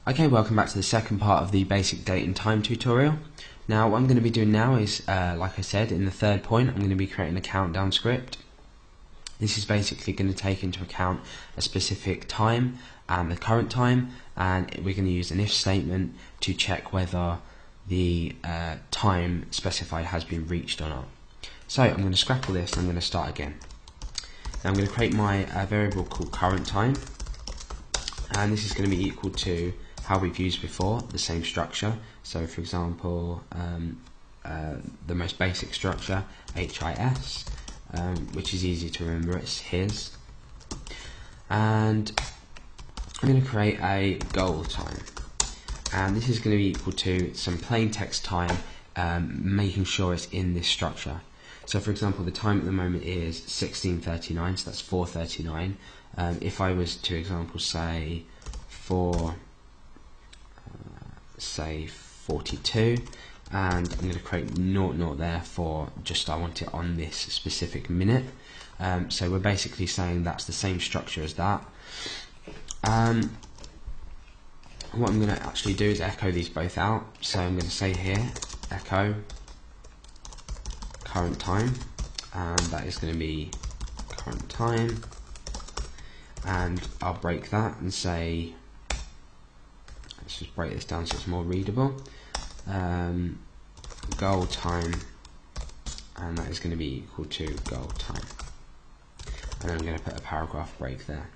Okay, welcome back to the second part of the basic date and time tutorial. Now what I'm going to be doing now is, like I said, in the third point I'm going to be creating a countdown script. This is basically going to take into account a specific time and the current time, and we're going to use an if statement to check whether the time specified has been reached or not. So I'm going to scrap all this and I'm going to start again. Now I'm going to create my variable called current time, and this is going to be equal to how we've used before, the same structure. So for example, the most basic structure, HIS, which is easy to remember, it's his. And I'm going to create a goal time, and this is going to be equal to some plain text time, making sure it's in this structure. So for example, the time at the moment is 16:39, so that's 4:39. If I was to example say 42, and I'm going to create 0 there for just I want it on this specific minute. So we're basically saying that's the same structure as that. What I'm going to actually do is echo these both out. So I'm going to say here echo current time, and that is going to be current time, and I'll break that and say, let's just break this down so it's more readable. Goal time, and that is going to be equal to goal time, and I'm going to put a paragraph break there.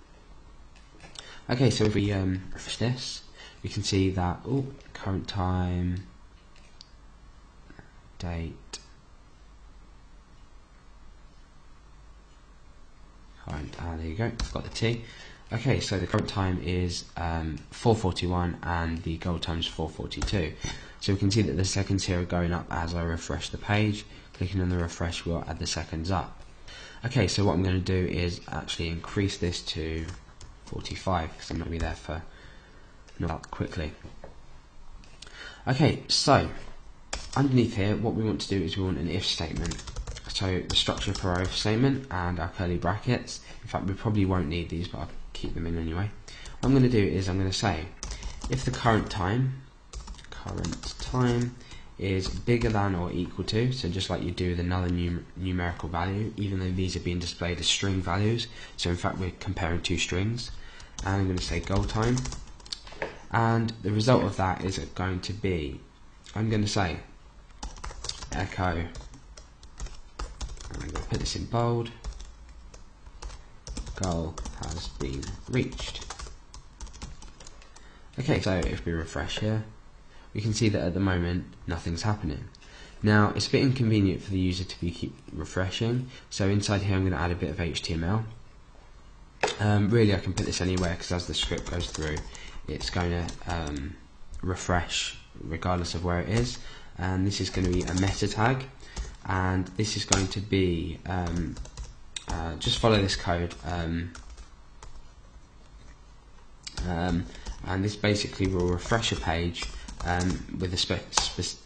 Okay, so if we refresh this, we can see that current time, date, current, there you go, I've got the T. Okay, so the current time is 4:41 and the goal time is 4:42. So we can see that the seconds here are going up as I refresh the page. Clicking on the refresh will add the seconds up. Okay, so what I'm going to do is actually increase this to 45 because I'm going to be there for not quickly. Okay, so underneath here what we want to do is we want an if statement. So the structure for our if statement and our curly brackets. In fact, we probably won't need these, but I'll keep them in anyway. What I'm going to do is I'm going to say if the current time is bigger than or equal to, so just like you do with another numerical value, even though these are being displayed as string values, so in fact we're comparing two strings, and I'm going to say goal time, and the result of that is going to be, I'm going to say echo, and I'm going to put this in bold, goal has been reached. Okay, so if we refresh here, we can see that at the moment nothing's happening. Now it's a bit inconvenient for the user to keep refreshing, so inside here I'm going to add a bit of HTML. Really I can put this anywhere because as the script goes through it's going to refresh regardless of where it is, and this is going to be a meta tag, and this is going to be just follow this code, and this basically will refresh a page with a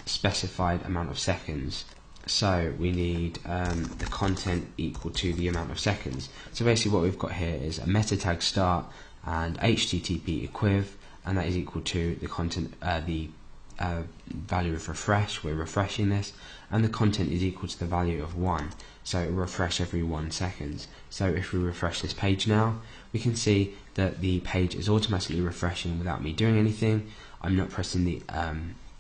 specified amount of seconds. So we need the content equal to the amount of seconds. So basically what we've got here is a meta tag start and HTTP equiv, and that is equal to the content, the value of refresh. We're refreshing this, and the content is equal to the value of 1. So it will refresh every 1 second. So if we refresh this page now, we can see that the page is automatically refreshing without me doing anything. I'm not pressing the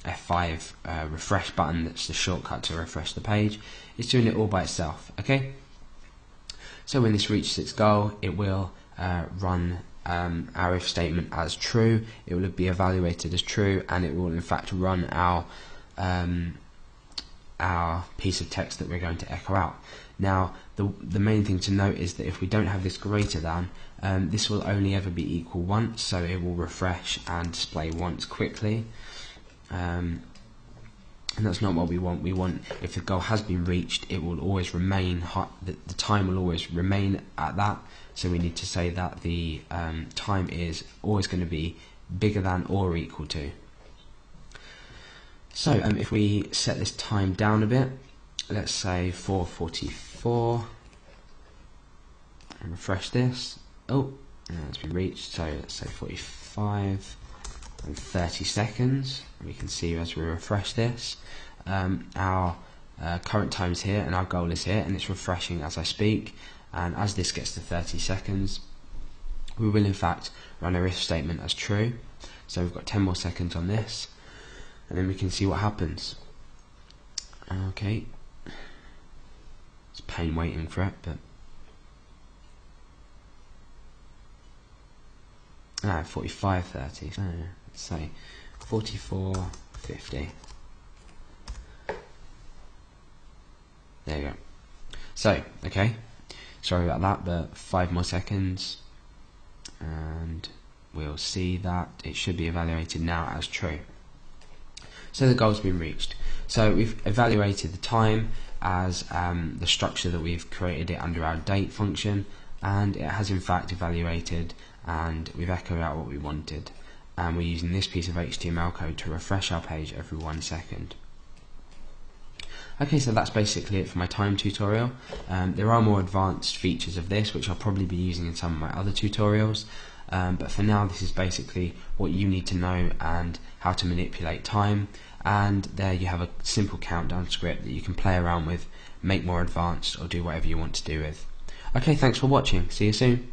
F5 refresh button, that's the shortcut to refresh the page. It's doing it all by itself. Okay. So when this reaches its goal, it will run our if statement as true. It will be evaluated as true, and it will in fact run our piece of text that we're going to echo out. Now the main thing to note is that if we don't have this greater than, this will only ever be equal once, so it will refresh and display once quickly, and that's not what we want. We want, if the goal has been reached, it will always remain the time will always remain at that, so we need to say that the time is always going to be bigger than or equal to. So if we set this time down a bit, let's say 4:44, and refresh this. It's been reached, so let's say 45, and 30 seconds. We can see as we refresh this, our current time is here and our goal is here, and it's refreshing as I speak. And as this gets to 30 seconds, we will in fact run our if statement as true. So we've got 10 more seconds on this, and then we can see what happens. Okay, it's a pain waiting for it, but 45:30. So let's say 44:50. There you go. So, okay, sorry about that, but 5 more seconds, and we'll see that it should be evaluated now as true. So the goal's been reached. So we've evaluated the time as the structure that we've created it under our date function, and it has in fact evaluated, and we've echoed out what we wanted, and we're using this piece of HTML code to refresh our page every 1 second. Okay, so that's basically it for my time tutorial. There are more advanced features of this which I'll probably be using in some of my other tutorials, but for now this is basically what you need to know and how to manipulate time, and there you have a simple countdown script that you can play around with, make more advanced, or do whatever you want to do with. Okay, thanks for watching. See you soon.